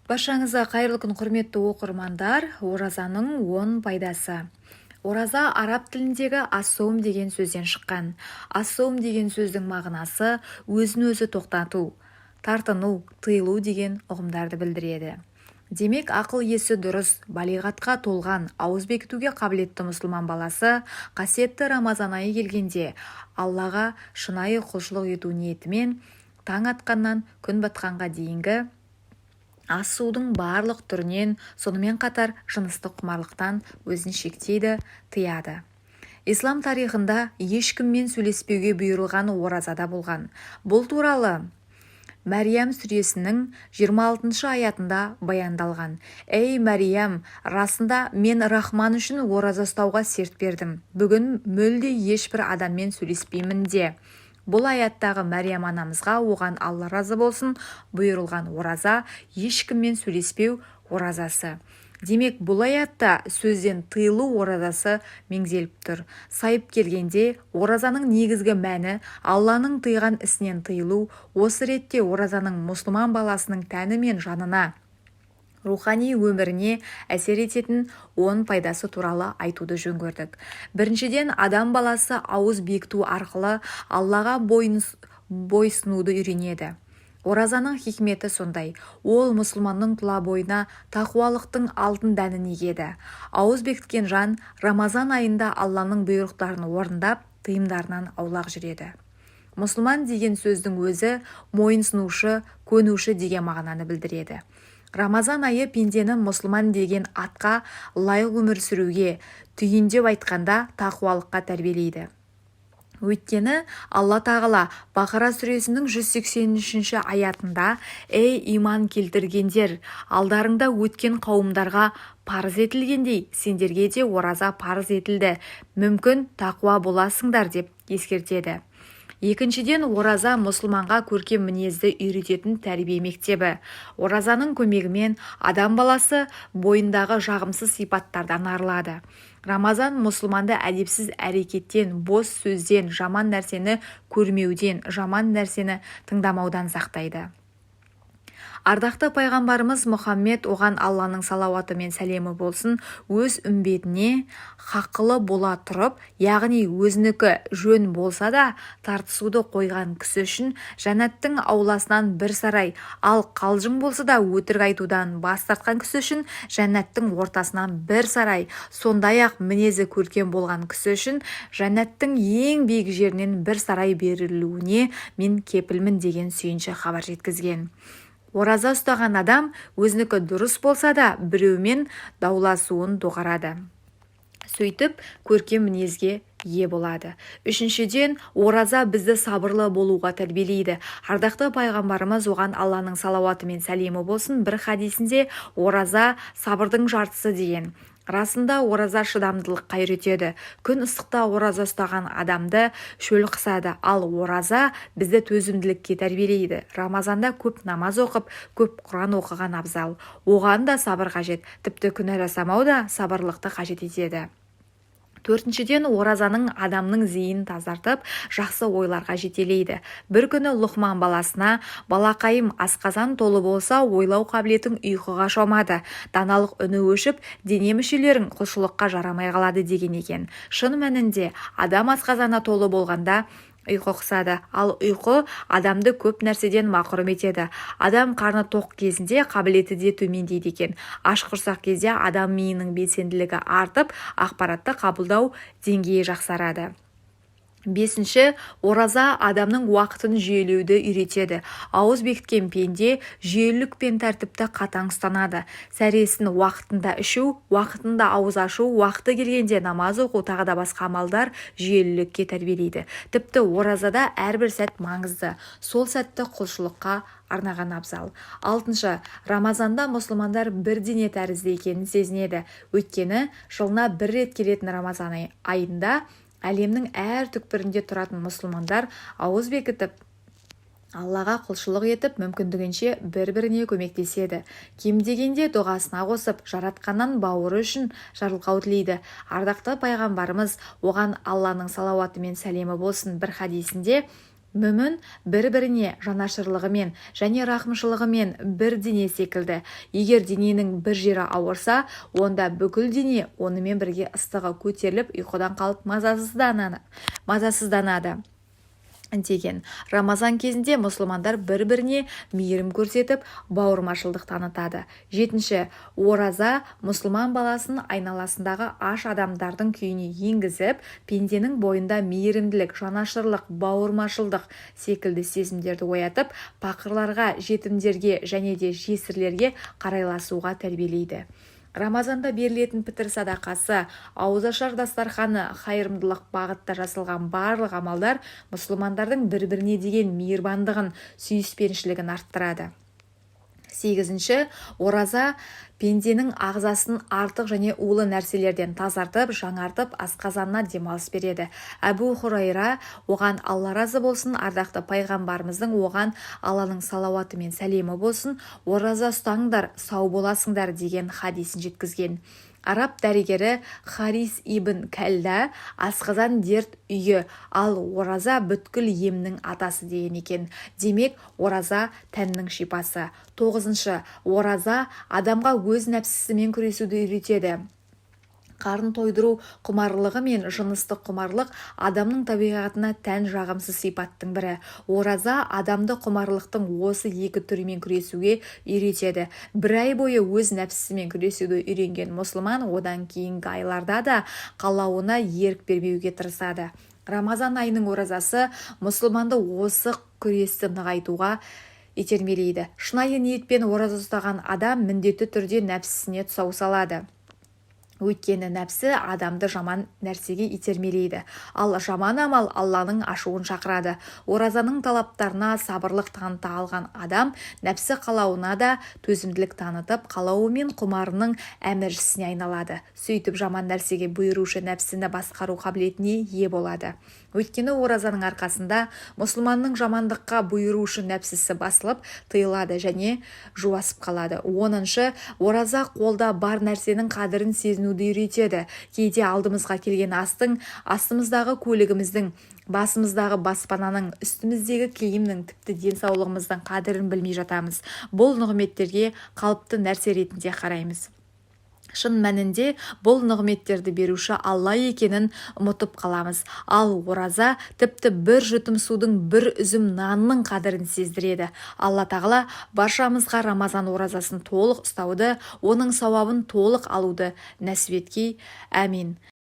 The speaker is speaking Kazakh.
Баршаңызға қайырлы күн, құрметті оқырмандар. Оразаның 10 пайдасы. Ораза араб тіліндегі ас-саум деген сөзден шыққан. Ас-саум деген сөздің мағынасы өзін-өзі тоқтату, тартыну, тыйылу деген ұғымдарды білдіреді. Демек, ақыл есі дұрыс, балиғатқа толған, ауыз бекітуге қабілетті мұсылман баласы қасиетті Рамазан айы келгенде Аллаға шынайы құлшылық ету ниетімен таң атқаннан күн батқанға дейінгі ас-судың барлық түрінен, сонымен қатар жыныстық құмарлықтан өзін шектейді, тыяды. Ислам тарихында ешкіммен сөйлеспеуге бұйырылған оразада болған. Бұл туралы Мәриям сүресінің 26 аятында баяндалған. Ей Мәриям, расында мен Рахман үшін ораза ұстауға серт бердім. Бүгін мүлде ешбір адаммен сөйлеспеймін де. Бұл аяттағы Мәриям анамызға оған Алла разы болсын бұйырылған ораза ешкіммен сөйлеспеу оразасы. Демек, бұл аятта сөзден тыйылу оразасы меңзеліп тұр. Сайып келгенде, оразаның негізгі мәні Алланың тыйған ісінен тыйылу. Осы ретте оразаның мұсылман баласының тәні мен жанына, рухани өміріне әсер ететін 10 пайдасы туралы айтуды жөн көрдік. Біріншіден, адам баласы ауыз бекіту арқылы Аллаға бойсынуды үйренеді. Оразаның хикметі сондай. Ол мұсылманның тұла бойына тақуалықтың алтын дәнін егеді. Ауыз бекіткен жан Рамазан айында Алланың бұйрықтарын орындап, тыйымдарынан аулақ жүреді. Мұсылман деген сөздің өзі мойынсынушы, көнуші деген мағынаны білдіреді. Рамазан айы пендені мұсылман деген атқа лайық өмір сүруге, түйіндеп айтқанда тақуалыққа тәрбиелейді. Өйткені Алла тағала Бақара сүресінің 183 аятында: «Ей иман келтіргендер, алдарыңда өткен қауымдарға парыз етілгендей, сендерге де ораза парыз етілді. Мүмкін тақуа боласыңдар» деп ескертеді. Екіншіден, ораза мұсылманға көркем мінезді үйрететін тәрбие мектебі. Оразаның көмегімен адам баласы бойындағы жағымсыз сипаттардан арылады. Рамазан мұсылманды әдепсіз әрекеттен, бос сөзден, жаман нәрсені көрмеуден, жаман нәрсені тыңдамаудан сақтайды. Ардақты пайғамбарымыз Мұхаммед, оған Алланың салауаты мен сәлемі болсын, өз үмбетіне хақылы бола тұрып, яғни өзінікі жөн болса да тартысуды қойған кісі үшін жәннаттың ауласынан бір сарай, ал қалжың болса да өтірік айтудан бас тартқан кісі үшін жәннаттың ортасынан бір сарай, сондай-ақ мінезі көркем болған кісі үшін жәннаттың ең биік жерінен бір сарай берілуіне мен кепілмін деген сүйінші хабар жеткізген. Ораза ұстаған адам өзінікі дұрыс болса да біреумен дауласуын доғарады. Сөйтіп, көркем мінезге ие болады. Үшіншіден, ораза бізді сабырлы болуға тәрбиелейді. Ардақты пайғамбарымыз, оған Алланың салауаты мен сәлемі болсын, бір хадисінде ораза сабырдың жартысы деген. Расында ораза шыдамдылыққа үйретеді. Күн ыстықта ораза ұстаған адамды шөл қысады, ал ораза бізді төзімділікке тәрбиелейді. Рамазанда көп намаз оқып, көп Құран оқыған абзал. Оған да сабыр қажет, тіпті күнә жасамау да сабырлықты қажет етеді. Төртіншіден, оразаның адамның зейінін тазартып, жақсы ойларға жетелейді. Бір күні Лұқман баласына: «Балақайым, асқазан толы болса, ойлау қабілетің ұйқыға шомады. Даналық үні өшіп, дене мүшелерің құлшылыққа жарамай қалады» деген екен. Шын мәнінде, адам асқазаны толы болғанда ұйқы қысады, ал ұйқы адамды көп нәрседен мақұрым етеді. Адам қарны тоқ кезінде қабілеті де төмендейді екен. Аш құрсақ кезде адам миының белсенділігі артып, ақпаратты қабылдау деңгейі жақсарады. Бесінші, ораза адамның уақытын жүйелеуді үйретеді. Ауыз бекіткен пенде жүйелілік пен тәртіпті қатаң ұстанады. Сәресін уақытында ішу, уақытында ауыз ашу, уақыты келгенде намаз оқу, тағы да басқа амалдар жүйелілікке тәрбиелейді. Тіпті оразада әрбір сәт маңызды. Сол сәтті құлшылыққа арнаған абзал. Алтыншы, Рамазанда мұсылмандар бір дене тәрізді екенін сезінеді. Өйткені жылына бір рет келетін Рамазан айында әлемнің әр түкпірінде тұратын мұсылмандар ауыз бекітіп, Аллаға құлшылық етіп, мүмкіндігінше бір-біріне көмектеседі. Кем дегенде дұғасына қосып, жаратқаннан бауыры үшін жарылқау тілейді. Ардақты пайғамбарымыз, оған Алланың салауаты мен сәлемі болсын, бір хадисінде: мүмін бір-біріне жанашырлығымен және рақымшылығымен бір дене секілді. Егер дененің бір жері ауырса, онда бүкіл дене онымен бірге ыстығы көтеріліп ұйқыдан қалып мазасызданады деген. Рамазан кезінде мұсылмандар бір-біріне мейірім көрсетіп, бауырмашылдық танытады. 7. Ораза мұсылман баласын айналасындағы аш адамдардың күйіне енгізіп, пенденің бойында мейірімділік, жанашырлық, бауырмашылдық секілді сезімдерді оятып, пақырларға, жетімдерге және де жесірлерге қарайласуға тәрбиелейді. Рамазанда берілетін пітір садақасы, ауызашар дастарханы, қайырымдылық бағытта жасалған барлық амалдар мұсылмандардың бір-біріне деген мейірбандығын, сүйіспеншілігін арттырады. 8. Ораза пенденің ағзасын артық және улы нәрселерден тазартып, жаңартып, асқазанына демалыс береді. Әбу Хурайра оған Алла разы болсын, ардақты пайғамбарымыздың оған Алланың салауаты мен сәлемі болсын, ораза ұстаңдар, сау боласыңдар деген хадисін жеткізген. Араб дәрігері Харис ибн Кәлда асқазан дерт үйі, ал ораза бүткіл емнің атасы деген екен. Демек, ораза тәннің шипасы. 9. Ораза адамға өз нәпсісімен күресуді үйретеді. Қарын тойдыру құмарлығы мен жыныстық құмарлық адамның табиғатына тән жағымсыз сипаттың бірі. Ораза адамды құмарлықтың осы екі түрімен күресуге үйретеді. Бір ай бойы өз нәпсісімен күресуді үйренген мұсылман одан кейінгі айларда да қалауына ерік бермеуге тырысады. Рамазан айының оразасы мұсылманды осы күресті нығайтуға итермелейді. Шынайы ниетпен ораза ұстаған адам міндетті түрде нәпсісіне тұсау салады. Өйткені нәпсі адамды жаман нәрсеге итермелейді. Ал жаман амал Алланың ашуын шақырады. Оразаның талаптарына сабырлық таныта алған адам нәпсі қалауына да төзімділік танытып, қалауы мен құмарының әміршісіне айналады. Сөйтіп жаман нәрсеге бұйырушы нәпсіні басқару қабілетіне ие болады. Өйткені оразаның арқасында мұсылманның жамандыққа бұйырушы нәпсісі басылып, тыйылады және жуасып қалады. 10. Ораза қолда бар нәрсенің қадірін сезінуді үйретеді. Кейде алдымызға келген астың, астымыздағы көлігіміздің, басымыздағы баспананың, үстіміздегі киімнің, тіпті денсаулығымыздың қадірін білмей жатамыз. Бұл нығметтерге қалыпты нәрсе ретінде қараймыз. Шын мәнінде бұл нығметтерді беруші Алла екенін ұмытып қаламыз. Ал ораза тіпті бір жұтым судың, бір үзім нанның қадірін сездіреді. Алла тағала баршамызға Рамазан оразасын толық ұстауды, оның сауабын толық алуды нәсіп еткей. Әмин.